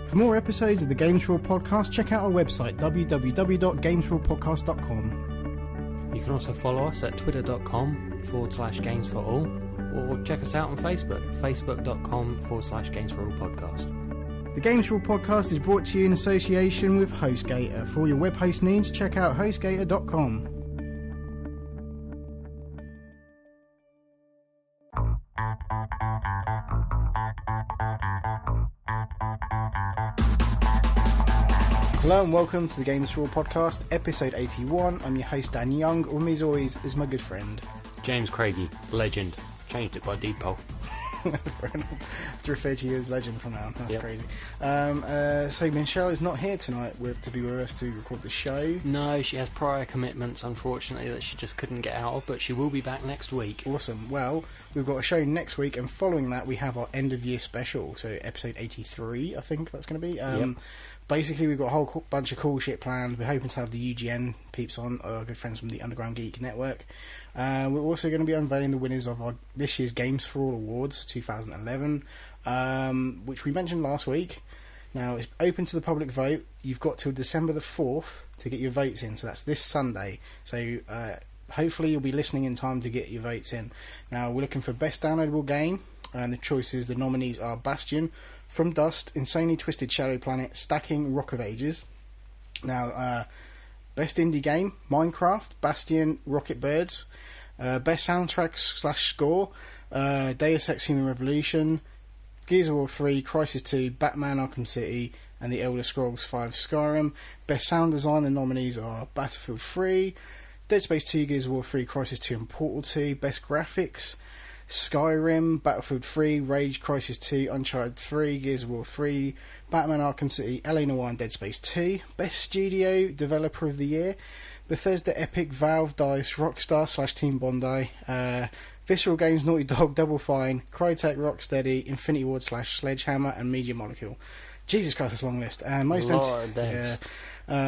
For more episodes of the Games4all podcast, check out our website www.games4allpodcast.com. You can also follow us at twitter.com/Games4all or check us out on Facebook, facebook.com/Games4all podcast. The Games4all podcast is brought to you in association with HostGator. For all your web host needs, check out hostgator.com. Hello and welcome to the Games4all podcast, episode 81. I'm your host Dan Young. With me as always is my good friend James Craigie, legend. Changed it by deed poll. I have to refer to you as legend from now. That's yep. Crazy. So Michelle is not here tonight to be with us to record the show. No, she has prior commitments, unfortunately, that she just couldn't get out of, but she will be back next week. Awesome. Well, we've got a show next week, and following that we have our end of year special, so episode 83 I think that's going to be. Yep. Basically, we've got a whole bunch of cool shit planned. We're hoping to have the UGN peeps on, our good friends from the Underground Geek Network. We're also going to be unveiling the winners of this year's Games4all Awards 2011, which we mentioned last week. Now, it's open to the public vote. You've got till December the 4th to get your votes in, so that's this Sunday. So hopefully you'll be listening in time to get your votes in. Now, we're looking for Best Downloadable Game, and the nominees are Bastion, From Dust, Insanely Twisted Shadow Planet, Stacking, Rock of Ages. Now, Best Indie Game, Minecraft, Bastion, Rocket Birds. Best Soundtrack/Score, Deus Ex Human Revolution, Gears of War 3, Crysis 2, Batman Arkham City, and The Elder Scrolls V Skyrim. Best Sound Design, the nominees are Battlefield 3, Dead Space 2, Gears of War 3, Crysis 2 and Portal 2. Best Graphics, Skyrim, Battlefield 3, Rage, Crysis 2, Uncharted 3, Gears of War 3, Batman Arkham City, LA Noire and Dead Space 2. Best Studio Developer of the Year, Bethesda, Epic, Valve, DICE, Rockstar / Team Bondi, Visceral Games, Naughty Dog, Double Fine, Crytek, Rocksteady, Infinity Ward / Sledgehammer, and Media Molecule. Jesus Christ, that's a long list. And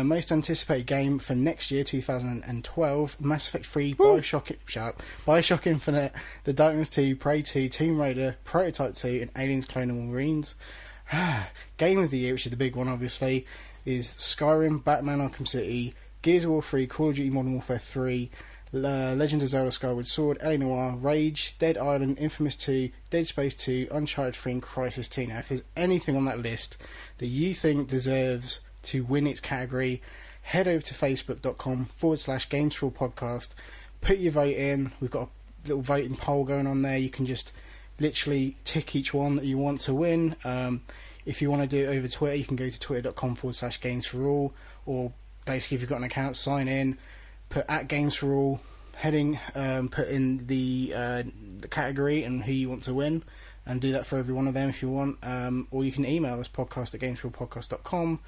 most anticipated game for next year, 2012, Mass Effect 3, Bioshock Infinite, The Darkness 2, Prey 2, Tomb Raider, Prototype 2, and Aliens Clone Marines. Game of the Year, which is the big one obviously, is Skyrim, Batman Arkham City, Gears of War 3, Call of Duty Modern Warfare 3, Legend of Zelda Skyward Sword, LA Noire, Rage, Dead Island, Infamous 2, Dead Space 2, Uncharted 3 and Crysis 2. Now, if there's anything on that list that you think deserves to win its category, head over to facebook.com/Games4all podcast, put your vote in. We've got a little voting poll going on there. You can just literally tick each one that you want to win. If you want to do it over Twitter, you can go to twitter.com/Games4all, or basically, if you've got an account, sign in, put at Games4all, heading, put in the category and who you want to win, and do that for every one of them if you want. Or you can email us, podcast@Games4allpodcast.com,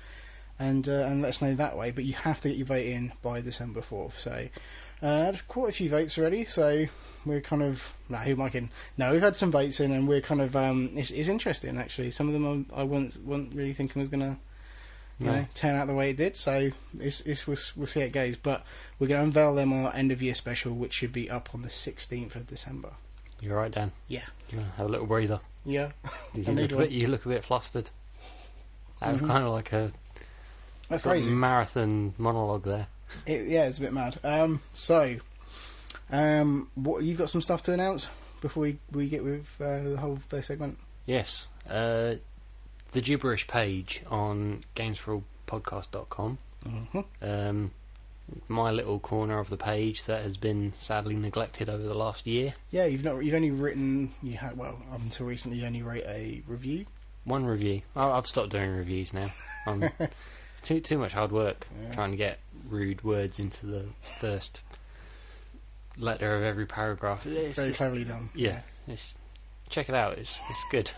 and let us know that way. But you have to get your vote in by December 4th. So, I've quite a few votes already, so we're kind of... we've had some votes in, and we're kind of... it's interesting, actually. Some of them I wasn't really thinking was going to... turn out the way it did, so we'll see how it goes. But we're going to unveil them on our end of year special, which should be up on the 16th of December. You're right, Dan. Yeah. You want to have a little breather? Yeah. You look a bit flustered. That was kind of like a crazy marathon monologue there. It's a bit mad. What you've got some stuff to announce before we get with the whole first segment? Yes. The gibberish page on Games4allpodcast.com. Mm-hmm. My little corner of the page that has been sadly neglected over the last year. Yeah, you've only written. Up until recently, you only wrote a review. One review. I've stopped doing reviews now. Too much hard work trying to get rude words into the first letter of every paragraph. It's very cleverly done. Yeah. Check it out. It's good.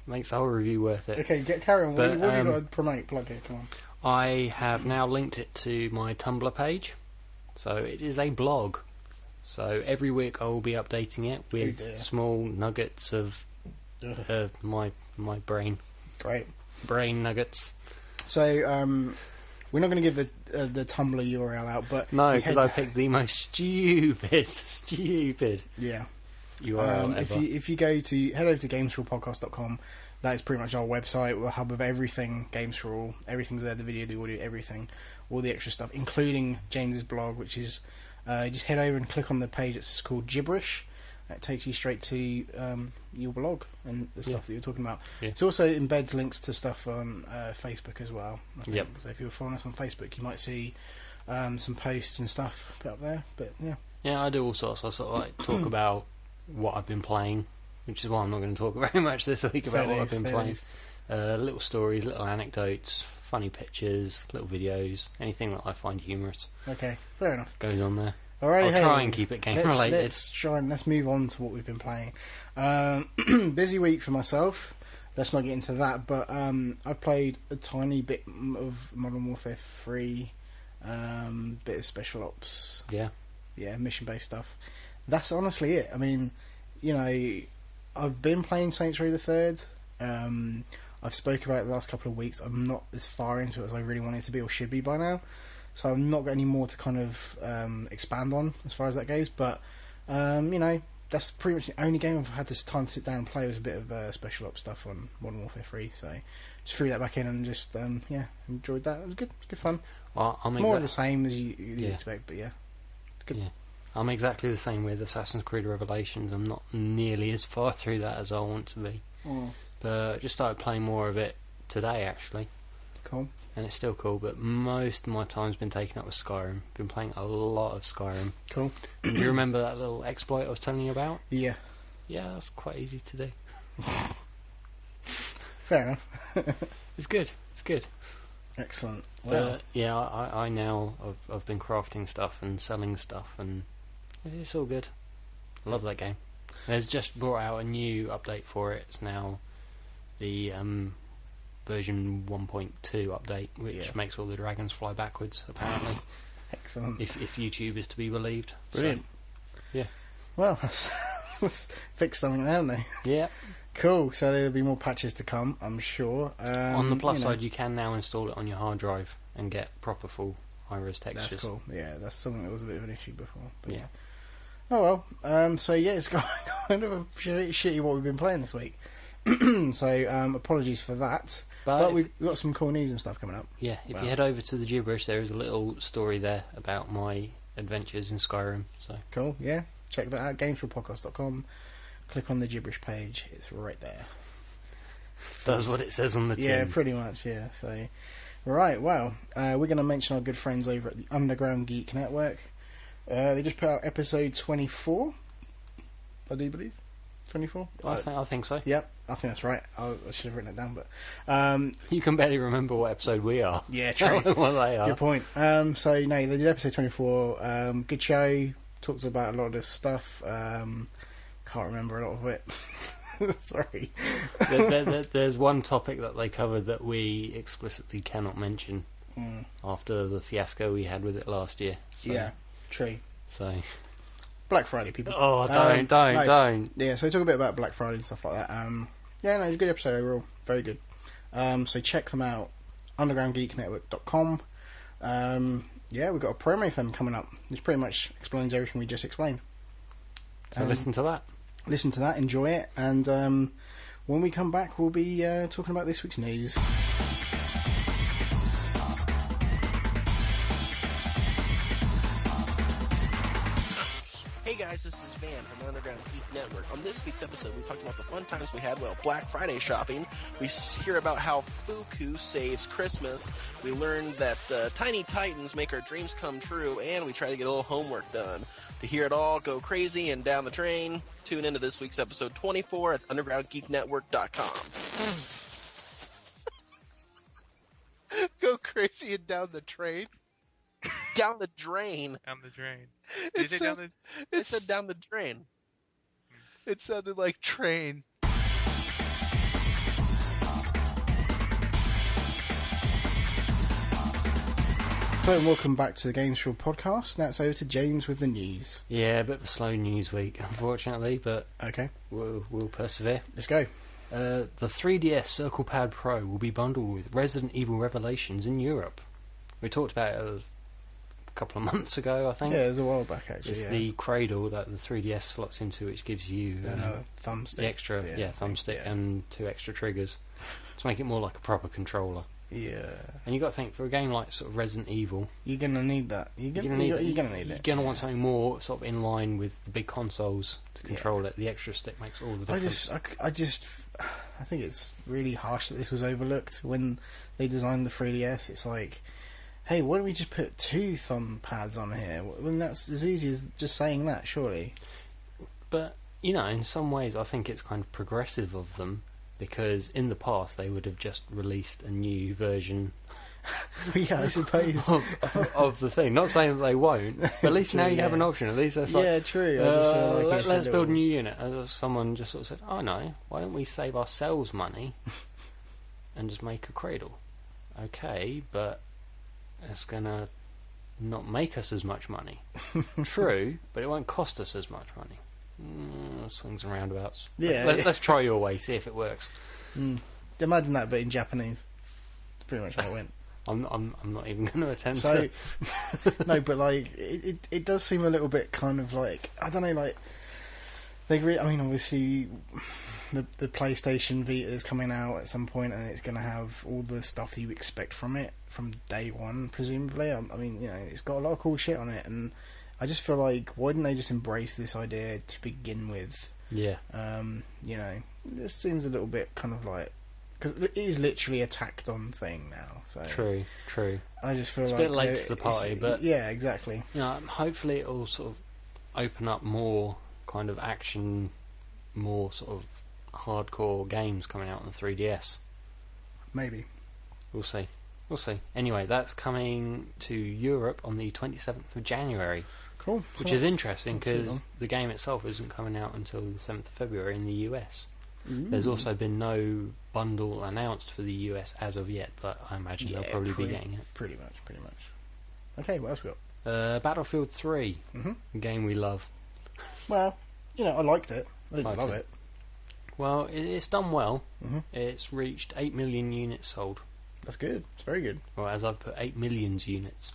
Makes the whole review worth it. Okay, carry on. What have you got to promote? Plug it, come on. I have now linked it to my Tumblr page. So it is a blog. So every week I will be updating it with small nuggets of my brain. Great. Brain nuggets. So, we're not going to give the Tumblr URL out, but... No, because I picked the most stupid... Yeah. URL if you go to head over to Games4all.podcast.com, that is pretty much our website, the hub of everything Games for All. Everything's there, the video, the audio, everything, all the extra stuff, including James's blog, which is just head over and click on the page that's called Gibberish. It takes you straight to your blog and the stuff that you're talking about. Yeah. It also embeds links to stuff on Facebook as well, I think. Yep. So if you're following us on Facebook, you might see some posts and stuff put up there. But yeah. Yeah, I do all sorts. I sort of like talk about what I've been playing, which is why I'm not going to talk very much this week about what I've been playing. Little stories, little anecdotes, funny pictures, little videos, anything that I find humorous. Okay, fair enough. Goes on there. Alrighty, I'll try and keep it game related. Let's move on to what we've been playing. Busy week for myself. Let's not get into that, but I've played a tiny bit of Modern Warfare 3, bit of Special Ops. Yeah, mission-based stuff. That's honestly it. I mean, you know, I've been playing Saints Row the Third. I've spoken about it the last couple of weeks. I'm not as far into it as I really wanted to be or should be by now. So I've not got any more to kind of expand on as far as that goes. But, you know, that's pretty much the only game I've had this time to sit down and play was a bit of Special Ops stuff on Modern Warfare 3. So just threw that back in and just, enjoyed that. It was good. It was good fun. Well, more of the same as you expect, but yeah. Good. Yeah. I'm exactly the same with Assassin's Creed Revelations. I'm not nearly as far through that as I want to be. But just started playing more of it today, actually. Cool. And it's still cool, but most of my time's been taken up with Skyrim. Been playing a lot of Skyrim. Cool. Do you remember that little exploit I was telling you about? Yeah. Yeah, that's quite easy to do. Fair enough. It's good. It's good. Excellent. Well, yeah, I now I've been crafting stuff and selling stuff, and it's all good. I love that game. There's just brought out a new update for it. It's now the version 1.2 update, which makes all the dragons fly backwards, apparently. Excellent. If YouTube is to be believed. Brilliant. So, yeah. Well, let's fix something there, haven't they? Yeah. Cool. So there'll be more patches to come, I'm sure. On the plus side, you can now install it on your hard drive and get proper full high-res textures. That's cool. Yeah, that's something that was a bit of an issue before. But yeah. Oh well. So yeah, it's kind of a shitty what we've been playing this week. So apologies for that. But we've got some cool news and stuff coming up. Yeah, if you head over to the Gibberish, there is a little story there about my adventures in Skyrim. So cool, yeah. Check that out, Games4all.podcast.com. Click on the Gibberish page, it's right there. Does what it says on the tin. Yeah, pretty much, yeah. So, right, well, we're going to mention our good friends over at the Underground Geek Network. They just put out episode 24, I do believe. 24? I think so. Yep, I think that's right. I should have written it down, but you can barely remember what episode we are. Yeah, true. What they are. Good point. So no, they did episode 24. Good show. Talks about a lot of this stuff. Can't remember a lot of it. Sorry. There's one topic that they covered that we explicitly cannot mention after the fiasco we had with it last year. So. Yeah, true. So. Black Friday, people. Oh, don't. Yeah, so talk a bit about Black Friday and stuff like that. Yeah, no, it's a good episode overall. Very good. So check them out. undergroundgeeknetwork.com. Yeah, we've got a promo film coming up, which pretty much explains everything we just explained. So listen to that. Listen to that, enjoy it, and when we come back, we'll be talking about this week's news. Hey guys, this is Van from the Underground Geek Network. On this week's episode, we talked about the fun times we had while Black Friday shopping. We hear about how Fuku saves Christmas. We learned that Tiny Titans make our dreams come true, and we try to get a little homework done. To hear it all go crazy and down the drain, tune into this week's episode 24 at undergroundgeeknetwork.com. Go crazy and down the train? Down the drain. Down the drain. It said down the drain. It sounded like train. Hello and welcome back to the Games4all podcast. Now it's over to James with the news. Yeah, a bit of a slow news week, unfortunately, but okay, we'll persevere. Let's go. The 3DS Circle Pad Pro will be bundled with Resident Evil Revelations in Europe. We talked about it couple of months ago, I think. Yeah, it was a while back actually. It's yeah. the cradle that the 3DS slots into, which gives you thumbstick. the extra thumbstick and 2 extra triggers to make it more like a proper controller. Yeah. And you got to think, for a game like sort of Resident Evil, you're gonna need that. You're gonna need it. You're gonna want something more sort of in line with the big consoles to control it. The extra stick makes all the difference. I think it's really harsh that this was overlooked when they designed the 3DS. It's like, hey, why don't we just put 2 thumb pads on here? When that's as easy as just saying that, surely. But in some ways, I think it's kind of progressive of them. Because in the past they would have just released a new version yeah, I suppose of the thing. Not saying that they won't, but at least now you have an option. At least that's like, true. I just feel like let's build a new unit. And someone just sort of said, "Oh no, why don't we save ourselves money and just make a cradle?" Okay, but it's gonna not make us as much money. True, but it won't cost us as much money. Swings and roundabouts. Yeah, let's try your way, see if it works. Imagine that, but in Japanese. That's pretty much how it went. I'm not even going to attempt. So no, but like it does seem a little bit kind of like, I don't know, like I mean, obviously the PlayStation Vita is coming out at some point, and it's going to have all the stuff that you expect from it from day one, presumably. I mean, it's got a lot of cool shit on it, and I just feel like, why didn't they just embrace this idea to begin with? Yeah. This seems a little bit kind of like, because it is literally a tacked on thing now. So True. I just feel it's like a bit late to the party, but yeah, exactly. Hopefully it'll sort of open up more kind of action, more sort of hardcore games coming out on the 3DS. Maybe. We'll see. Anyway, that's coming to Europe on the 27th of January. Cool. Which is interesting because the game itself isn't coming out until the 7th of February in the US. Ooh. There's also been no bundle announced for the US as of yet, but I imagine they'll probably be getting it. Pretty much. Okay, what else we got? Battlefield 3, a game we love. Well, I liked it. I didn't love it. Well, it's done well. It's reached 8 million units sold. That's good. It's very good. Well, as I've put 8 millions units.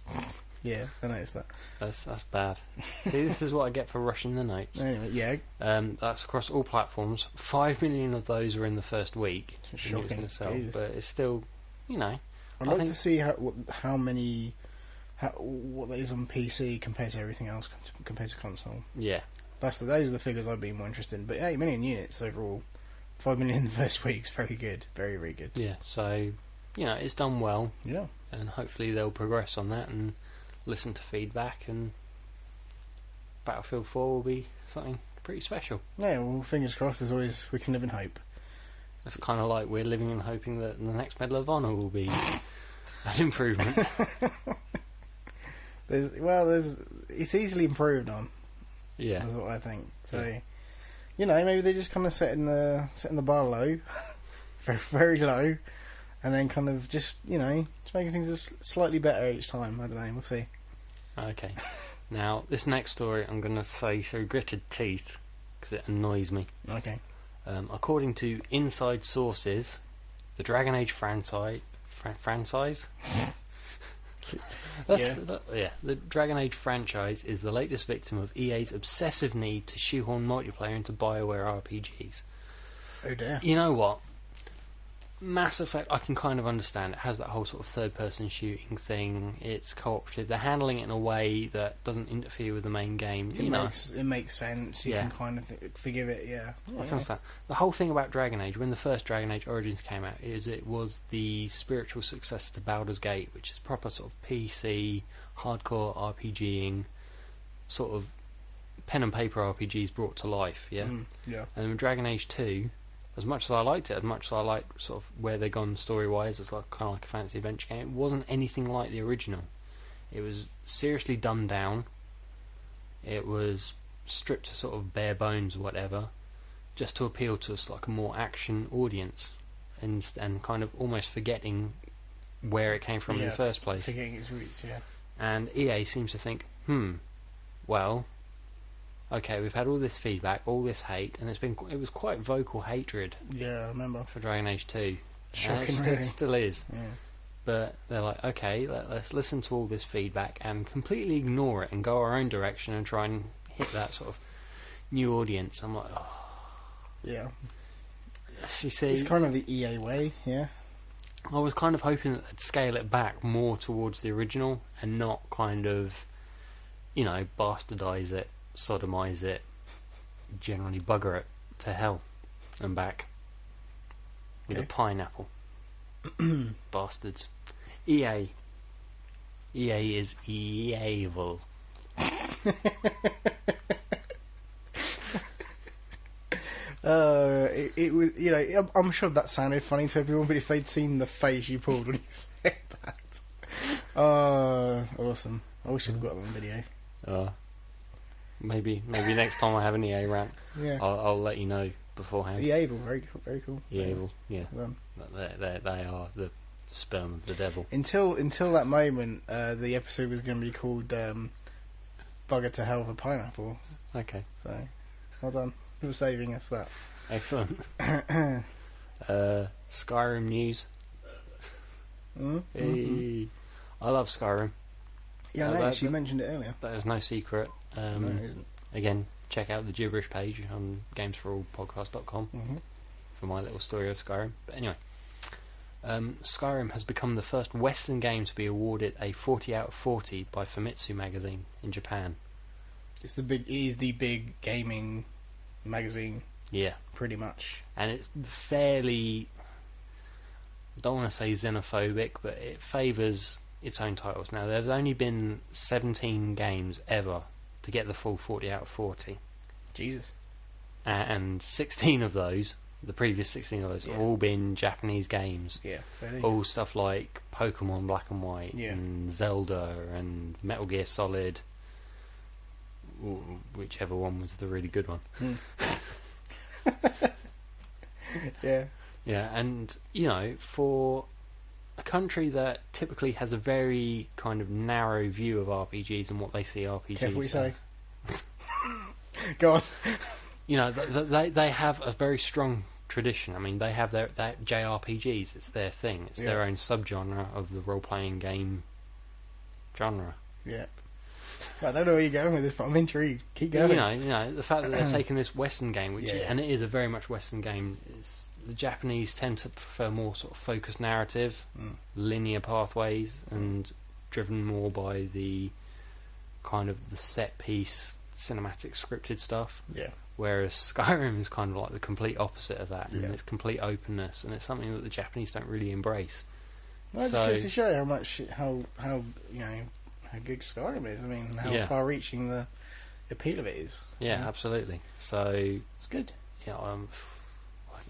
Yeah, I noticed that. That's bad. See, this is what I get for rushing the notes. Anyway, yeah. That's across all platforms. 5 million of those were in the first week. Shocking. But it's still, I'd like to see how many, what that is on PC compared to everything else, compared to console. Yeah. Those are the figures I'd be more interested in. But 8 million units overall, 5 million in the first week's very good. Very, very good. Yeah, so, it's done well. Yeah. And hopefully they'll progress on that and listen to feedback, and Battlefield 4 will be something pretty special. Yeah, well, fingers crossed. We can live in hope. It's kind of like we're living and hoping that the next Medal of Honor will be an improvement. It's easily improved on. Yeah, that's what I think. So, maybe they just kind of setting the bar low, very, very low, and then kind of just making things slightly better each time. I don't know. We'll see. Okay. Now, this next story I'm going to say through gritted teeth because it annoys me. Okay. According to inside sources, the Dragon Age franchise. The Dragon Age franchise is the latest victim of EA's obsessive need to shoehorn multiplayer into BioWare RPGs. Oh dear. You know what? Mass Effect, I can kind of understand. It has that whole sort of third-person shooting thing. It's cooperative. They're handling it in a way that doesn't interfere with the main game. It makes sense. You can kind of forgive it. Yeah. I can understand. The whole thing about Dragon Age, when the first Dragon Age Origins came out, is it was the spiritual successor to Baldur's Gate, which is proper sort of PC, hardcore RPGing, sort of pen and paper RPGs brought to life. Yeah. Yeah. And then with Dragon Age 2. As much as I liked it, as much as I liked sort of where they've gone story-wise, it's like kind of like a fantasy adventure game. It wasn't anything like the original. It was seriously dumbed down. It was stripped to sort of bare bones or whatever, just to appeal to us like a more action audience, and kind of almost forgetting where it came from in the first place. Forgetting its roots, yeah. And EA seems to think, well, okay, we've had all this feedback, all this hate, and it was quite vocal hatred. Yeah, I remember. For Dragon Age 2. Shocking, it really. still is. Yeah. But they're like, okay, let's listen to all this feedback and completely ignore it and go our own direction and try and hit that sort of new audience. I'm like, oh. Yeah. You see, It's kind of the EA way, yeah. I was kind of hoping that they'd scale it back more towards the original and not kind of, bastardise it, sodomise it, generally bugger it to hell and back with a pineapple. Bastards. EA is EA-Vil. It was, I'm sure that sounded funny to everyone, but if they'd seen the face you pulled when you said that, awesome. I wish I'd got that on video. Maybe next time I have an EA rant, Yeah. I'll let you know beforehand. EA-Vil, very cool, very cool. EA-Vil, yeah. Well, They are the sperm of the devil. Until that moment, the episode was going to be called "Bugger to Hell for Pineapple." Okay. So, well done for saving us that. Excellent. Skyrim news. Hey. I love Skyrim. Yeah, I noticed you mentioned it earlier. That is no secret. No, it isn't. Again, check out the gibberish page on Games4all podcast.com for my little story of Skyrim. But anyway, Skyrim has become the first Western game to be awarded a 40 out of 40 by Famitsu magazine in Japan. It is the big gaming magazine. Yeah. Pretty much. And it's fairly, I don't want to say xenophobic, but it favours its own titles. Now, there's only been 17 games ever to get the full 40 out of 40. Jesus. And 16 of those, the previous 16 of those, have all been Japanese games. Yeah, fairly. All stuff like Pokemon Black and White, and Zelda, and Metal Gear Solid, whichever one was the really good one. Yeah. Yeah, and, for a country that typically has a very kind of narrow view of RPGs and what they see RPGs Careful what you say. as. Go on. They have a very strong tradition. I mean, they have their JRPGs. It's their thing. It's their own subgenre of the role-playing game genre. Yeah. I don't know where you're going with this, but I'm intrigued. Keep going. The fact that they're taking this Western game, and it is a very much Western game, is the Japanese tend to prefer more sort of focused narrative, linear pathways, and driven more by the kind of the set piece, cinematic scripted stuff. Yeah. Whereas Skyrim is kind of like the complete opposite of that, and it's complete openness, and it's something that the Japanese don't really embrace. Well, it just goes to show how good Skyrim is. I mean, how far-reaching the appeal of it is. Yeah, absolutely. So it's good. Yeah,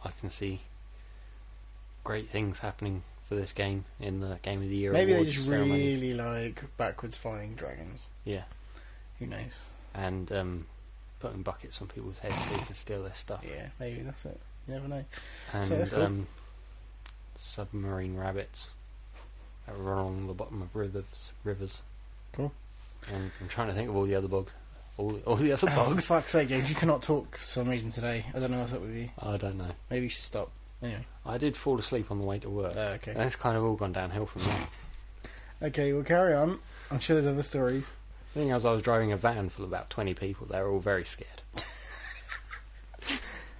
I can see great things happening for this game in the Game of the Year. Maybe they awards just ceremonies. really like backwards flying dragons. Yeah. Who knows? And putting buckets on people's heads so you can steal their stuff. Yeah, maybe that's it. You never know. And so that's cool. submarine rabbits that run along the bottom of rivers. Cool. And I'm trying to think of all the other bugs. All the other For bugs. fuck's sake, James, you cannot talk for some reason today. I don't know what's up with you. I don't know. Maybe you should stop. Anyway. I did fall asleep on the way to work. Okay. And it's kind of all gone downhill from there. Okay, we'll carry on. I'm sure there's other stories. The thing is, I was driving a van full of about 20 people. They were all very scared.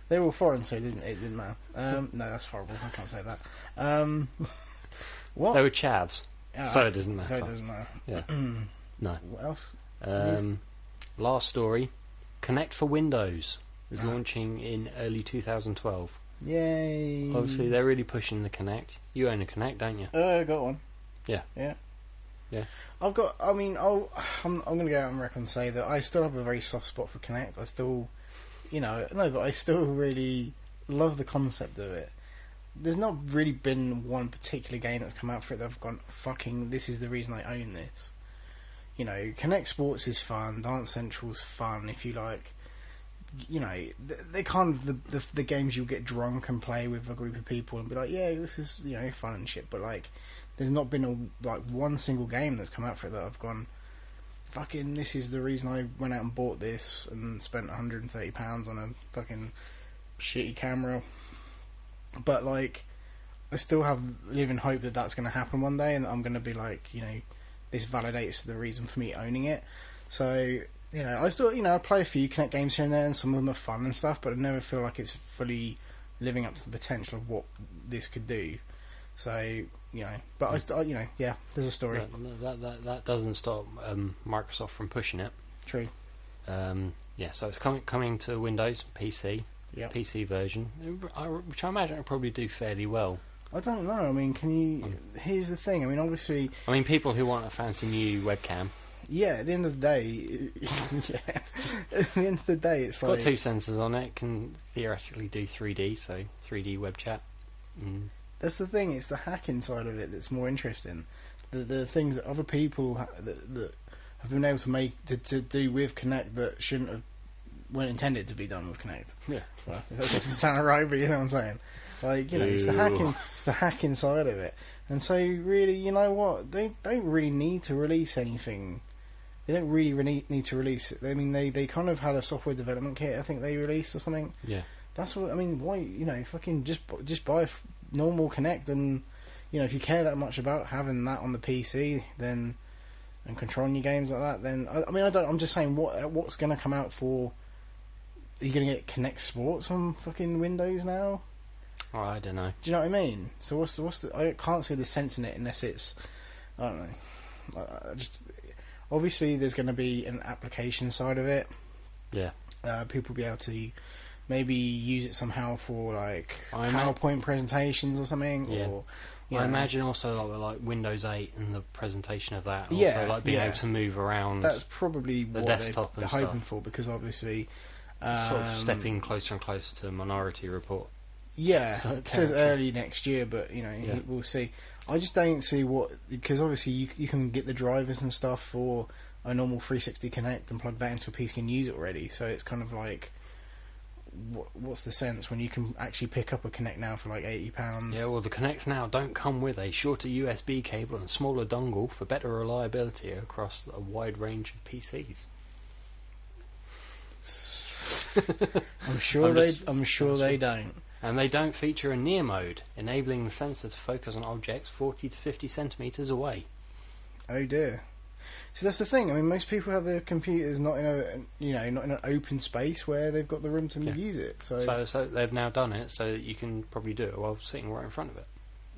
They were all foreign, so it didn't matter. No, that's horrible. I can't say that. What? They were chavs, so it doesn't matter. So it doesn't matter. Yeah. No. What else? Last story. Kinect for Windows is launching in early 2012. Yay! Obviously, they're really pushing the Kinect. You own a Kinect, don't you? I got one. Yeah. Yeah. Yeah. I'm going to go out on record and say that I still have a very soft spot for Kinect. I still, but I still really love the concept of it. There's not really been one particular game that's come out for it that I've gone, fucking, this is the reason I own this. Kinect Sports is fun, Dance Central's fun, if you like. They're kind of the games you'll get drunk and play with a group of people and be like, yeah, this is, fun and shit, but like, there's not been one single game that's come out for it that I've gone, fucking, this is the reason I went out and bought this and spent £130 on a fucking shitty camera. But like, live in hope that that's going to happen one day, and I'm going to be like, this validates the reason for me owning it. So, I still, I play a few Kinect games here and there, and some of them are fun and stuff, but I never feel like it's fully living up to the potential of what this could do. So, but I still, yeah, there's a story. That doesn't stop Microsoft from pushing it. True. So it's coming to Windows, PC, PC version, which I imagine will probably do fairly well. I don't know. I mean, here's the thing. I mean, obviously... people who want a fancy new webcam. Yeah, at the end of the day... At the end of the day, it's like... got 2 sensors on it, can theoretically do 3D, so 3D web chat. That's the thing, it's the hacking side of it that's more interesting. The things that other people that have been able to make to do with Kinect that weren't intended to be done with Kinect. Yeah. Well, that doesn't sound right, but you know what I'm saying. Like, it's the hacking side of it. And so really, you know what, they don't really need to release anything. They don't really need to release it. I mean, they kind of had a software development kit, I think they released or something. Yeah. That's what I mean. Why, fucking just buy a normal Kinect, and if you care that much about having that on the PC, then and controlling your games like that, then I'm just saying what's going to come out for. Are you going to get Kinect Sports on fucking Windows now? Oh, I don't know. Do you know what I mean? So what's the? I can't see the sense in it unless it's, I don't know. Obviously there's going to be an application side of it. Yeah. People will be able to maybe use it somehow for like PowerPoint presentations or something. Yeah. Or I imagine also like Windows 8 and the presentation of that. Also Yeah, like being yeah. able to move around. That's probably the what desktop they're and hoping stuff. for, because obviously Sort of stepping closer and closer to Minority Report. Yeah, So it says early next year, but Yeah. we'll see. I just don't see because obviously you can get the drivers and stuff for a normal 360 Kinect and plug that into a PC and use it already. So it's kind of like, what's the sense when you can actually pick up a Kinect now for like £80? Yeah, well, the Kinects now don't come with a shorter USB cable and smaller dongle for better reliability across a wide range of PCs. I'm sure they don't. And they don't feature a near mode, enabling the sensor to focus on objects 40 to 50 centimeters away. Oh dear. So that's the thing. I mean, most people have their computers not in not in an open space where they've got the room to use it. So they've now done it so that you can probably do it while sitting right in front of it.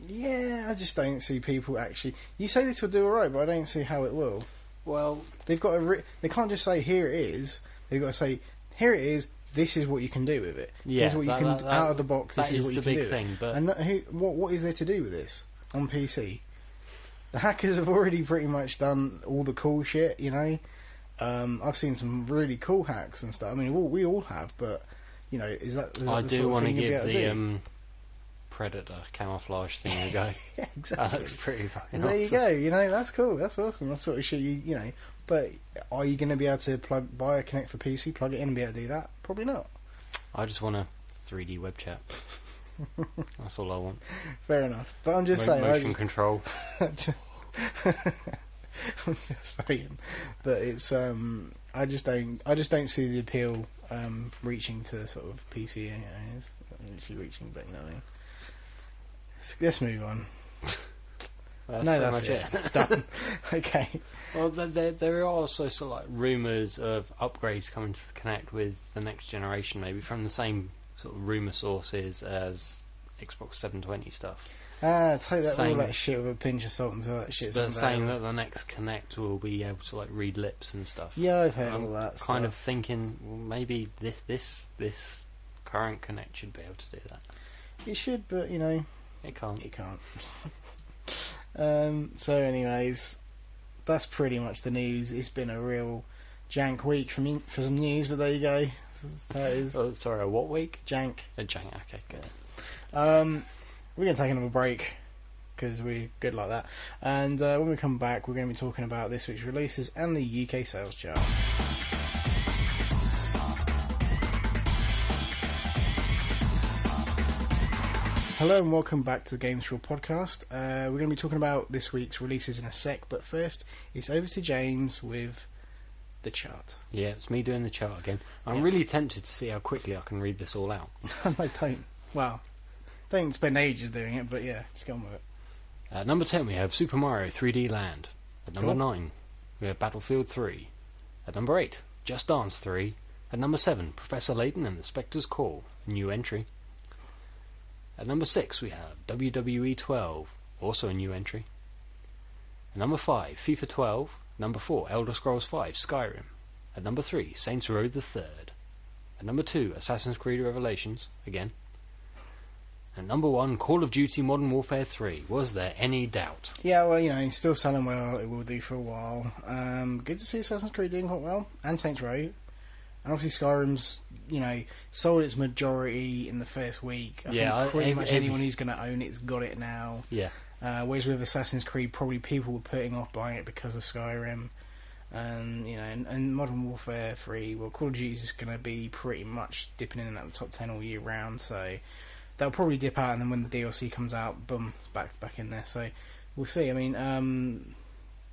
Yeah, I just don't see people actually. You say this will do alright, but I don't see how it will. Well, they've got they can't just say here it is. They've got to say here it is. This is what you can do with it. Yeah, here's what you can out of the box. This is what you can do. That is the big thing. But and what is there to do with this on PC? The hackers have already pretty much done all the cool shit, I've seen some really cool hacks and stuff. I mean, we all have, but is that I the do sort of want to thing you'll give be able to do? Predator camouflage thing a go. Yeah, exactly. That looks pretty fucking there awesome. You go. That's cool. That's awesome. That sort of shit. But are you going to be able to buy a Kinect for PC, plug it in, and be able to do that? Probably not. I just want a 3D web chat. That's all I want. Fair enough. But I'm just saying. Motion control. I'm just saying that it's. I just don't see the appeal reaching to sort of PC. It's not actually reaching, but what I mean. Let's move on. That's it. It's done. Okay. Well, there are also sort of like rumours of upgrades coming to the Kinect with the next generation, maybe from the same sort of rumour sources as Xbox 720 stuff. Take all that shit with a pinch of salt until that shit's But saying that the next Kinect will be able to like read lips and stuff. Yeah, I've heard all that stuff. Kind of thinking, well, maybe this current Kinect should be able to do that. It should, but it can't. It can't. So anyways, that's pretty much the news. It's been a real jank week for me for some news, but there you go. That is. Oh, sorry, a what week? Jank. A jank. Okay, good. We're going to take another break because we're good like that. And when we come back, we're going to be talking about this week's releases and the UK sales chart. Hello and welcome back to the Games4all podcast. We're going to be talking about this week's releases in a sec, but first it's over to James with the chart. Yeah, it's me doing the chart again. I'm really tempted to see how quickly I can read this all out. I don't. Well, Don't spend ages doing it, but yeah, just go on with it. At number 10, we have Super Mario 3D Land. At number Cool. 9, we have Battlefield 3. At number 8, Just Dance 3. At number 7, Professor Layton and the Spectre's Call, a new entry. At number 6, we have WWE 12, also a new entry. At number 5, FIFA 12. Number 4, Elder Scrolls 5, Skyrim. At number 3, Saints Row the Third. At number 2, Assassin's Creed Revelations, again. At number 1, Call of Duty Modern Warfare 3. Was there any doubt? Yeah, well, it's still selling well. It will do for a while. Good to see Assassin's Creed doing quite well, and Saints Row. And obviously Skyrim's, sold its majority in the first week. I think pretty much anyone who's going to own it's got it now. Yeah. Whereas with Assassin's Creed, probably people were putting off buying it because of Skyrim. And, and Modern Warfare 3, well, Call of Duty is going to be pretty much dipping in and out of the top 10 all year round, so they'll probably dip out, and then when the DLC comes out, boom, it's back in there. So we'll see. I mean,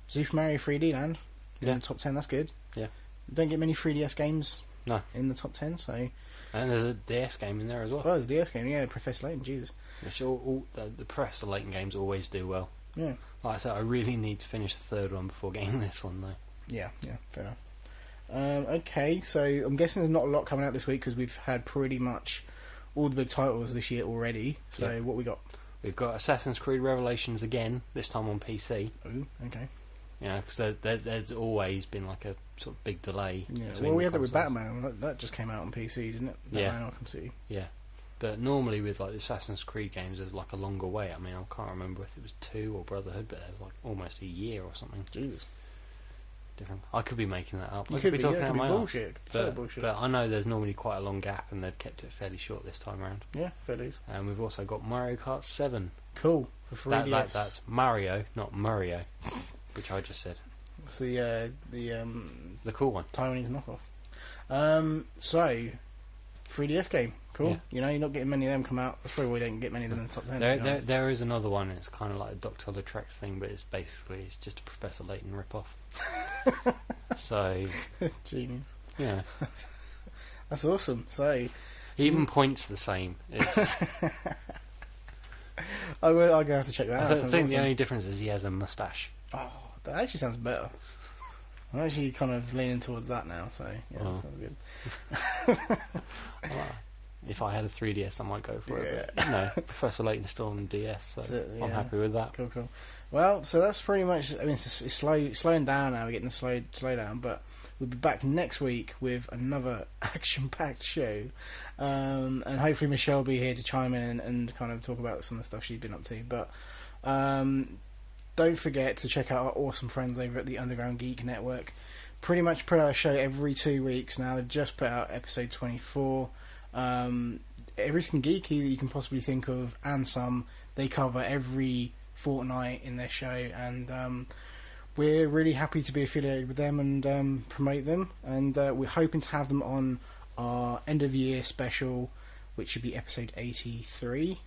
Super Mario 3D Land in the top 10, that's good. Yeah. Don't get many 3DS games No. in the top 10, so... And there's a DS game in there as well. Well, there's a DS game, yeah, Professor Layton, Jesus. Which the Professor Layton games always do well. Yeah. Like I said, I really need to finish the third one before getting this one, though. Yeah, fair enough. Okay, so I'm guessing there's not a lot coming out this week because we've had pretty much all the big titles this year already. So Yeah. what we got? We've got Assassin's Creed Revelations again, this time on PC. Oh, okay. Because there's always been like a sort of big delay. Yeah. between Well, we the had that with consoles. Batman. That just came out on PC, didn't it? Yeah. Batman Arkham City. Yeah. But normally with like the Assassin's Creed games, there's like a longer wait. I mean, I can't remember if it was 2 or Brotherhood, but there's like almost a year or something. Jesus. Different. I could be making that up. You I could be be, talking yeah, it out could my be arse. bullshit. Total bullshit. But I know there's normally quite a long gap, and they've kept it fairly short this time around. Yeah, fair dues. And we've also got Mario Kart 7. Cool. For 3DS. That's Mario, not Mario, which I just said. It's the The cool one. Taiwanese knockoff. So, 3DS game. Cool. Yeah. You're not getting many of them come out. That's probably why we don't get many of them in the top 10. There is another one. It's kind of like a Dr. Latrex thing, but it's just a Professor Layton rip-off. So, Genius. yeah. That's awesome. So, He even points the same. It's, I'm going to have to check that out. I That think sounds the awesome. only difference is he has a moustache. Oh, that actually sounds better. I'm actually kind of leaning towards that now, so yeah, Oh. that sounds good. If I had a 3DS, I might go for it. But, no, Professor Layton's still on the DS, so That's it, I'm yeah. happy with that. Cool. Well, so that's pretty much. I mean, it's slowing down now. We're getting the slow down, but we'll be back next week with another action-packed show, and hopefully Michelle will be here to chime in and kind of talk about some of the stuff she's been up to. But don't forget to check out our awesome friends over at the Underground Geek Network. Pretty much put out a show every 2 weeks now. They've just put out episode 24. Everything geeky that you can possibly think of, and some. They cover every fortnight in their show, and we're really happy to be affiliated with them and promote them. And we're hoping to have them on our end of year special, which should be episode 83.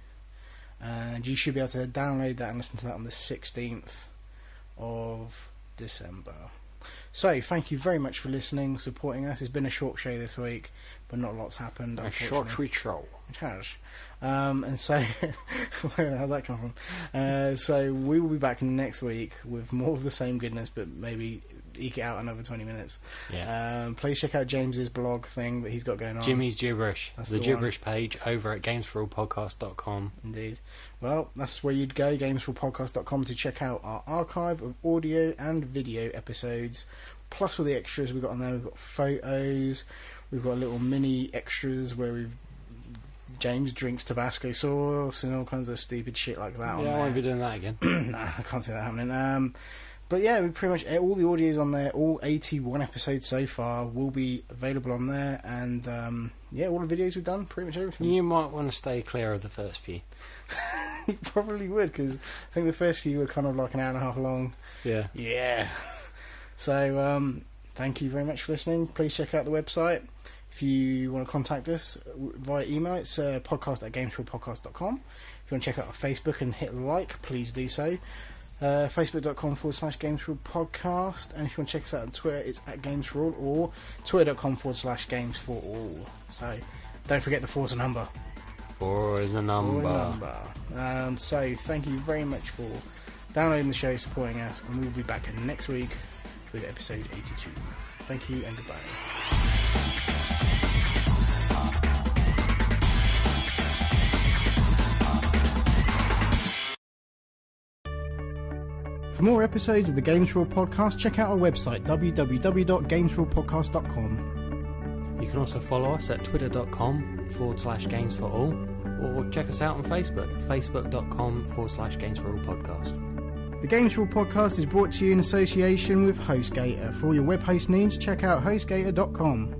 And you should be able to download that and listen to that on the 16th of December. So, thank you very much for listening, supporting us. It's been a short show this week, but not a lot's happened. A short sweet show. It has. And so, where did that come from? So, we will be back next week with more of the same goodness, but maybe eke it out another 20 minutes. Yeah. Please check out James's blog thing that he's got going on. Jimmy's Gibberish. That's the the Gibberish page over at Games4all.podcast.com. Indeed. Well, that's where you'd go, Games4all.podcast.com, to check out our archive of audio and video episodes, plus all the extras we've got on there. We've got photos, we've got little mini extras where James drinks Tabasco sauce and all kinds of stupid shit like that on Yeah, I there. won't be doing that again. Nah, I can't see that happening. But yeah, we pretty much all the audios on there, all 81 episodes so far, will be available on there, and yeah, all the videos we've done, pretty much everything. You might want to stay clear of the first few. You probably would, because I think the first few were kind of like an hour and a half long. Yeah. Yeah. So thank you very much for listening. Please check out the website. If you want to contact us via email, it's podcast@games4all.podcast.com. If you want to check out our Facebook and hit like, please do so. Facebook.com/Games4all Podcast, and if you want to check us out on Twitter, it's @Games4all, or Twitter.com/Games4all. So don't forget the Forza number. 4 is a number. So thank you very much for downloading the show, supporting us, and we'll be back next week with episode 82. Thank you and goodbye. For more episodes of the Games4all podcast, check out our website www.games4allpodcast.com. You can also follow us at twitter.com/Games4all, or check us out on Facebook, facebook.com/Games4all podcast. The Games4all podcast is brought to you in association with HostGator. For all your web host needs, check out hostgator.com.